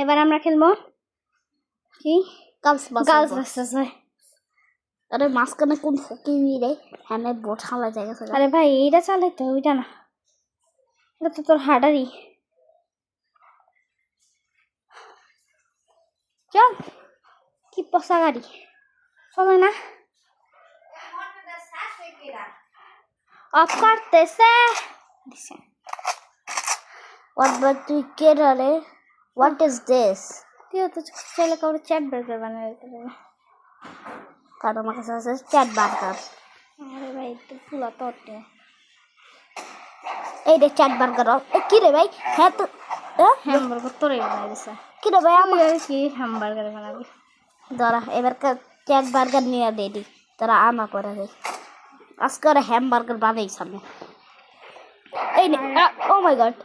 এবার আমরা খেলবো কি গার্লস গার্লস ভার্সেস বয়। আরে মাঝখানে কোন ফকিনি রে হ্যাঁ বোট হালা জায়গা থেকে আরে ভাই এইটা চালে তো ওইটা না, এটা তো তোর হার্ডারই। চল কি পচা গাড়ি চলে না, অফ করতেছে। What but তুই কে রে? What is this? তুইও তো চাইলে কাউকে চ্যাট বার্গার বানিয়ে দিতে পারবি। কারণ আমার কাছে আছে চ্যাট বার্গার। আরে ভাই তো ফুলা তোটে এই রে চ্যাট বার্গার। কি রে ভাই? হ্যাঁ তো হ্যামবার্গার তোরে বানাই দিছে। কি রে ভাই আমার কি হ্যামবার্গার বানাবি? ধরা এবার চ্যাট বার্গার নিয়ে দেদি তোরা আনা করে দে। আজকে ওরা হ্যামবার্গার বানাইছ আমি। এই নে ও মাই গড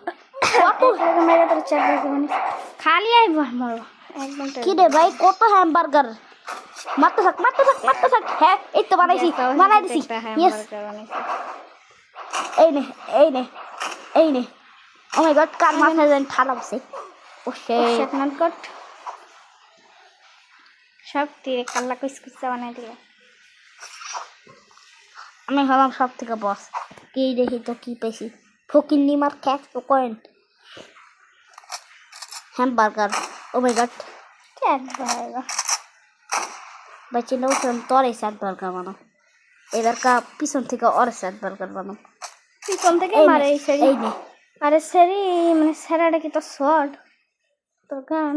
কত মেরে তোর চ্যাট বার্গার বানিয়ে খালি আইব মরো একদম। কি রে ভাই কত হ্যামবার্গার মারতে থাক মারতে থাক মারতে থাক। হ্যাঁ এই তো বানাইছি বানাই দিছি। ইয়েস এই নে এই নে এই নে ও মাই গড কার মাথায় যেন ঠালা বসে। ও শেট নট গট সব তীরে কাল্লা কুচকুচা বানাই দিল। আমি হলাম সব থেকে বস। কি দেখি তো কি পেয়েছি ফকির নিমার ক্যাশ তো কয়েন হ্যামবার্গার। ও মাই গড চ্যাট বার্গার বাচ্চা নাও তোর এই চ্যাট বার্গার বানাও। এবার কা পিছন থেকে ওর চ্যাট বার্গার বানাও। পিছন থেকে মারে এই সেরি। এই নে আরে সেরি মানে সেরাটা কি তো শর্ট তোর গান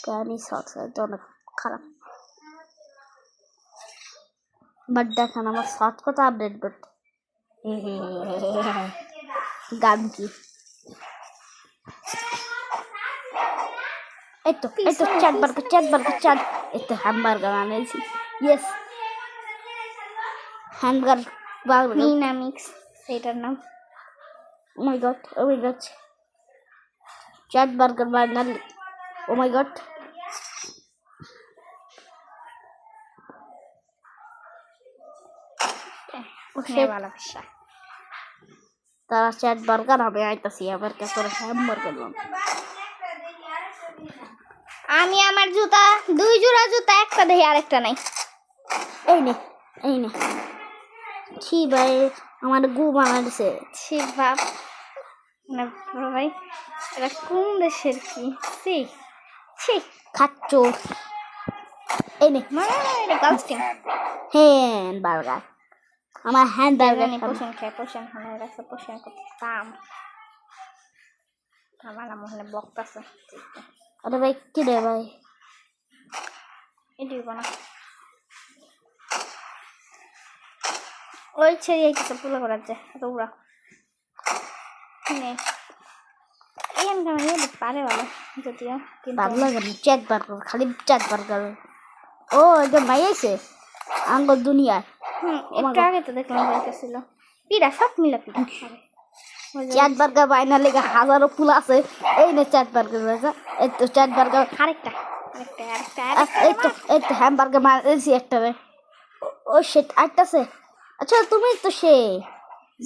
গানি শর্ট তো অনেক খারাপ। বাট দেখান আমার শর্ট কত আপডেট বাট গান কি এই তো চ্যাট বার্গার চ্যাট এই তো হ্যামবার্গার আনেছি। ইয়েস হ্যামবার্গার বার্গার মিনামিক্স সেটার নাম। ও মাই গড চ্যাট বার্গার বানাল। ও মাই গড ভালোবাসা তারা চ্যাট বার্গার আমি আইতাছি আবার কে করে হ্যামবার্গার বানাবো। আমি আমার জুতা 2 জোড়া জুতা একটা দেখি আরেকটা নাই। এই নে ছি ভাই আমার গু বানা দিছে। ছি বাপ না ভাই এটা কোন দেশের কি ছি ছি খাচ্চো। এই নে মানে এটা গার্লস টিম হ্যান্ড বার্গার আমার হ্যান্ড বার্গার পোষণ খায় পোষণ খায় রাখছে পোষণ করতে কাম আমার মনে বকতাছে। আরে ভাই কি রে ভাই এটি বানা ওই ছেড়ে কিছু পুরো করার যায় দৌড়া নে এই আমি পারে ভালো যদিও কিন্তু ভালো লাগে না চ্যাট বার্গার খালি চ্যাট বার্গার। ও এটা ভাই আছে আঙ্গ দুনিয়া। একটু আগে তো দেখলাম ছিল পিড়া সব মিলা পিড়া চ্যাট বার্গার বাইনা লেগে হাজারো ফুল আছে। এই নে চ্যাট বার্গার এই তো চ্যাট বার্গার আরেকটা এই তো হ্যামবার্গার মারছি একটা রে। ও শিট আইতাছে। আচ্ছা তুমি তো সে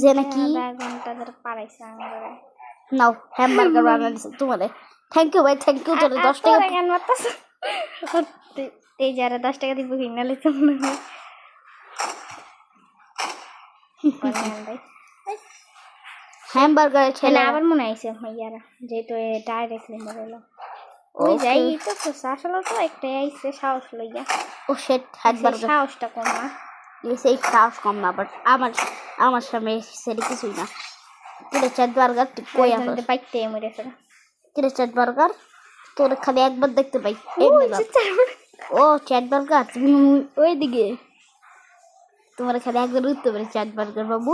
যে নাকি ঘন্টা ধরে পারাইছে আমাদের নাও হ্যামবার্গার বানা দিছে তোমারে। থ্যাংক ইউ ভাই থ্যাংক ইউ তোরে 10 টাকা কেন মারতাছ এই যারা 10 টাকা দিব কিনালে তো মনে হয় হ্যামবার্গার ছেলে আবার মনে আইছে মাইয়ারা যেহেতু ডাইরেক্টলি মরলো ওই যাই তো আসলে তো একটাই আইছে সাহস লইয়া। ও শিট হ্যামবার্গার সাহসটা কম না সেই সাহস কম না বাট আমার সামনে সেটা কিছুই না। কিরে চ্যাট বার্গার তুই কই আছিস? পাইতে মরেছে কিরে চ্যাট বার্গার তোর খালি একবার দেখতে পাই। ও চ্যাট বার্গার তুমি ওই দিকে তোমার খালি একবার উঠতে পারি চ্যাট বার্গার বাবু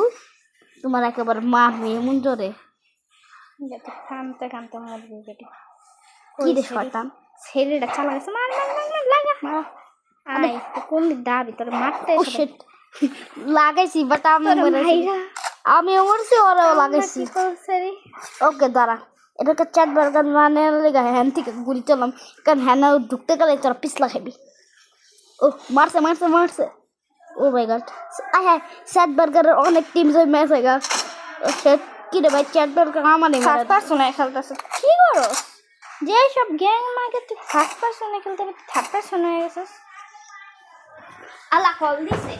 তোমার একেবারে মারবে এমন জোরে কানতে কানতে মরবি বেটি। কি রে শয়তান ছেলেটা চালা গেছে মার মার মার মার লাগা আই তো কোন দিক দাবি তোর মারতে ও শিট লাগাইছি বাট আমি মরছি ওরাও লাগাইছি। ওকে দাঁড়া এটাকে চ্যাট বার্গার মানে লেগে হ্যান থেকে গুলি চলাম কারণ হ্যান ঢুকতে গেলে তোরা পিছলা খাবি। ও মারছে ও মাই গড হ্যাঁ চ্যাট বার্গারের অনেক টিম ম্যাচ হয়ে গেল। ও শিট কি রে ভাই চ্যাট বার্গার আমারে ফার্স্ট পারসনে খেলতেছ কি করো যে সব গ্যাং মার্কে তুই ফার্স্ট পারসনে খেলতে থার্ড পারসন হয়ে গেছিস আলা কল দিছে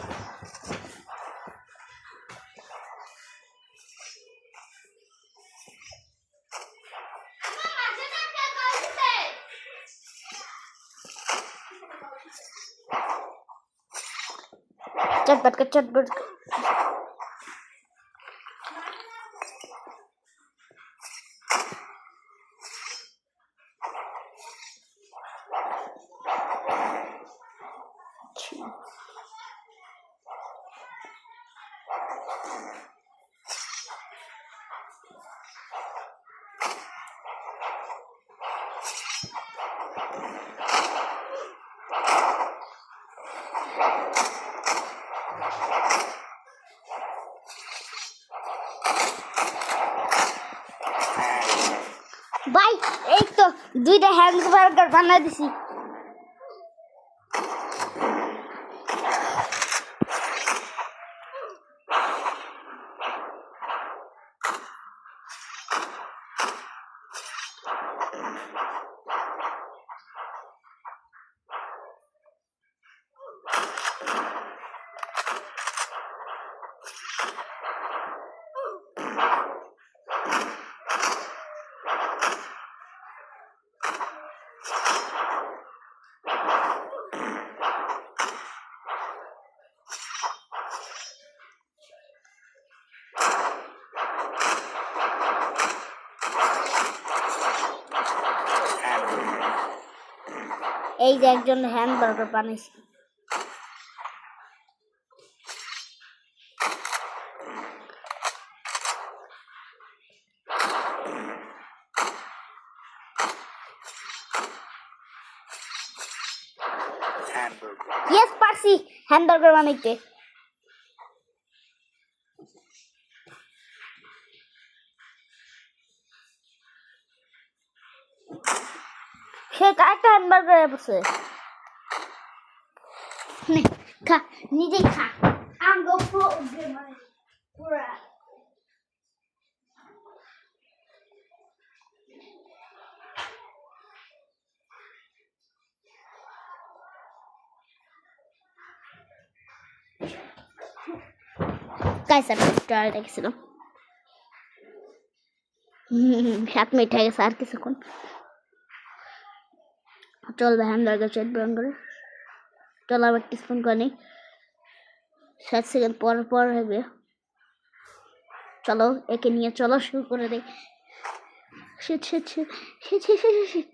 চ্যাট বার্গার ভাই এই তো দুইটা হ্যামবার্গার বানাই দিছি এই যে একজন হ্যামবার্গার বানাইছে ইয়েস পারছি হ্যামবার্গার বানাইতে সে একটা হ্যামবার্গার আছে নে খা নিজেই খা আঙ্গো পুরা কাইসার ট্রায়াল দেখছিলাম 7 মিনিট হয়ে গেছে আর কিছুক্ষণ চলবে হ্যামবার্গার চ্যাট বার্গার চল আবার টিস্পুন করে নিই 7 সেকেন্ড পর হবে চলো একে নিয়ে চলো শুরু করে দেই shit shit shit shit shit shit shit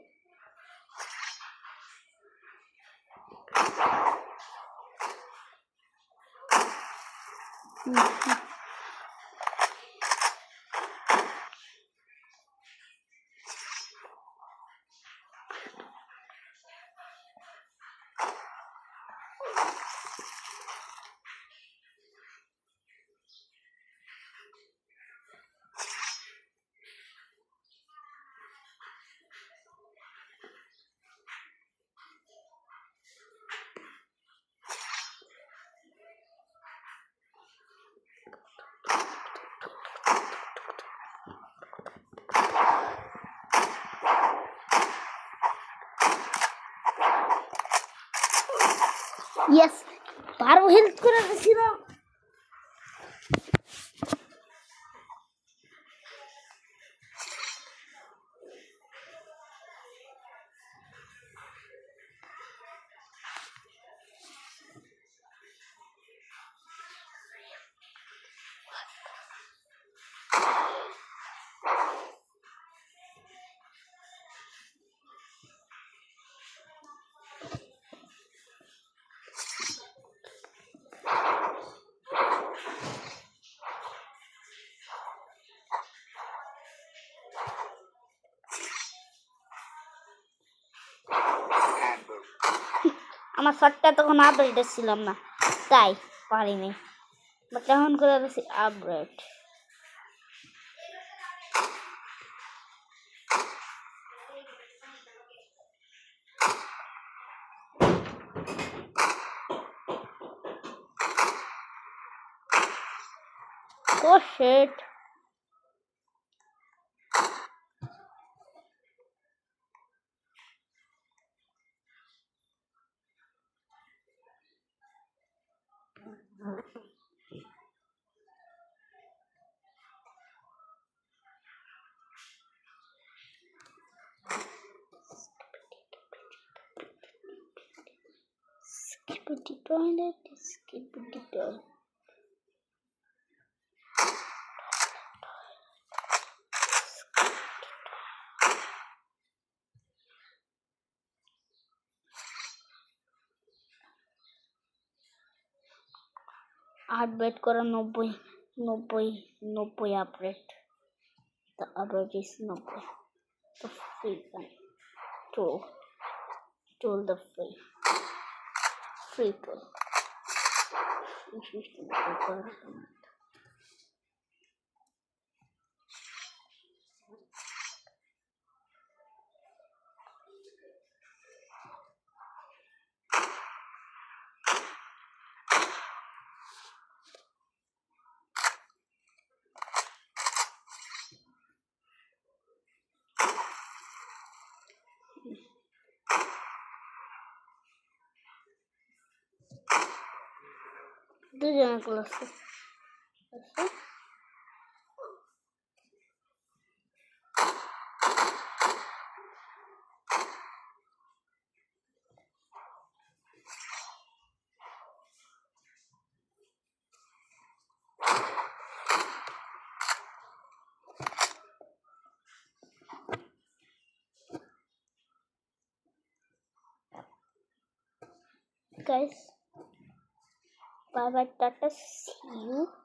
yes 12 health করে দিছিল আমার শটটা তখন আপডেট ছিলাম না তাই পারিনি বাট এখন করে দিছি আপডেট ও sheet Skibidi toilet, skibidi toilet. Update करो 90 update. The update is 90. The free one. Tool the free tool. দুজনে ক্লাসে guys, bye bye, tata, see you.